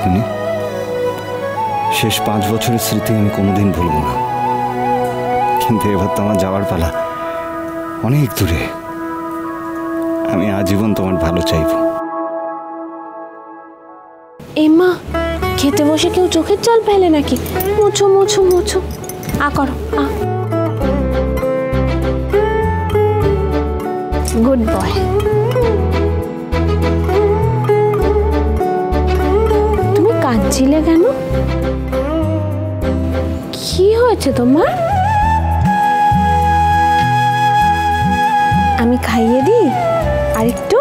দিদিমণি, শেষ 5 বছরের স্মৃতি আমি কোনোদিন ভুলবো না, কিন্তু এবার তো আমার যাওয়ার পালা, অনেক দূরে। আমি আজীবন তোমার ভালো চাইব। এমা, খেতে বসে কেউ চোখের জল ফেলে নাকি? মুছো মুছো মুছো, আ করো, আ। Good boy. তুমি কাঁদছিলে কেন? কি হয়েছে তোমার? আমি খাইয়ে দিই আরেকটু?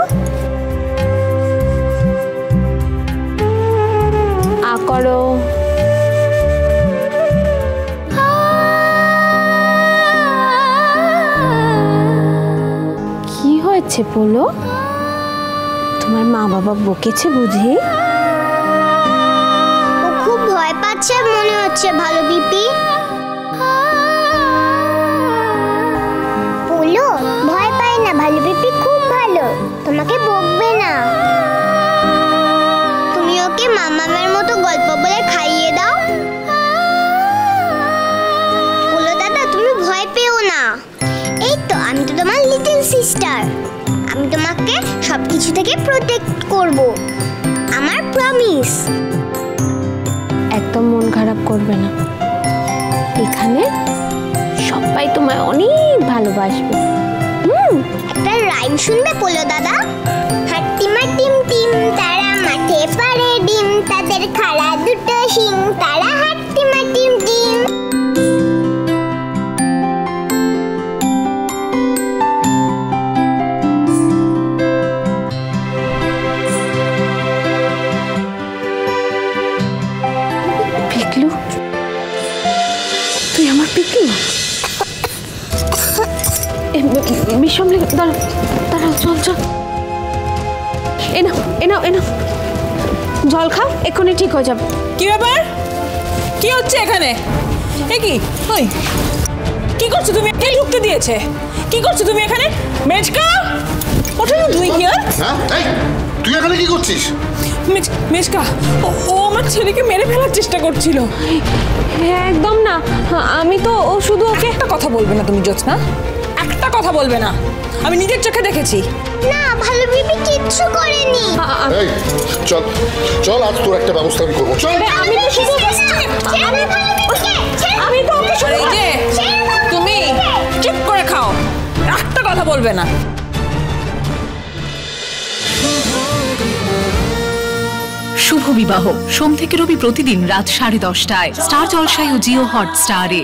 আ করো। কি হয়েছে বলো? তোমার মা বাবা বকেছে বুঝি? ও খুব ভয় পাচ্ছে মনে হচ্ছে ভালো বিপি। বলো, ভয় পাই না, ভালো বিপি খুব ভালো, তোমাকে বকবে না। তুমি ওকে মামামের মতো গল্প বলে খাইয়ে দাও। বলো দাদা, তুমি ভয় পেও না। এই তো, আমি তো তোমার লিটল সিস্টার। আমি তোমাকে সবকিছু থেকে প্রোটেক্ট করব, আমার প্রমিস। একদম মন খারাপ করবে না, এখানে সবাই তোমায় অনেক ভালোবাসবে। একটা রাইম শুনবে বলো দাদা? হাট্টিমা টিম টিম, তারা মাঠে পারে ডিম, তাদের খাড়া দুটো শিং, তারা হাট্টিমা টিম টিম। পিকলু, তুই আমার পিকলু? বিষম লেগে, দাঁড়াও দাঁড়াও, চল চল, এ নাও এ নাও এ নাও, জল খাও, এক্ষুনি ঠিক হয়ে যাবে। কি ব্যাপার? কি হচ্ছে এখানে? এ কি? ওই কি করছো তুমি? কে ঢুকতে দিয়েছে? কি করছো তুমি এখানে? মেজকা, what are you doing here? হ্যাঁ, এই তুই এখানে কি করছিস? মেজকা, ও আমার ছেলেকে মেরে ফেলার চেষ্টা করছিল। একদম না, আমি তো, ও শুধু ওকে। একটা কথা বলবে না তুমি জ্যোৎস্না, একটা কথা বলবে না। আমি নিজের চোখে দেখেছি। না, ভালো বিপি কিচ্ছু করেনি। এই চল চল, আজ তোর একটা ব্যবস্থা আমি করবো, চল। আমি তো শুধু, আমি তো ওকে শুধু। এই যে তুমি চুপ করে খাও, একটা কথা বলবে না। শুভ বিবাহ সোম থেকে রবি প্রতিদিন রাত 10:30টায় স্টার জলসায় ও জিও হটস্টারে।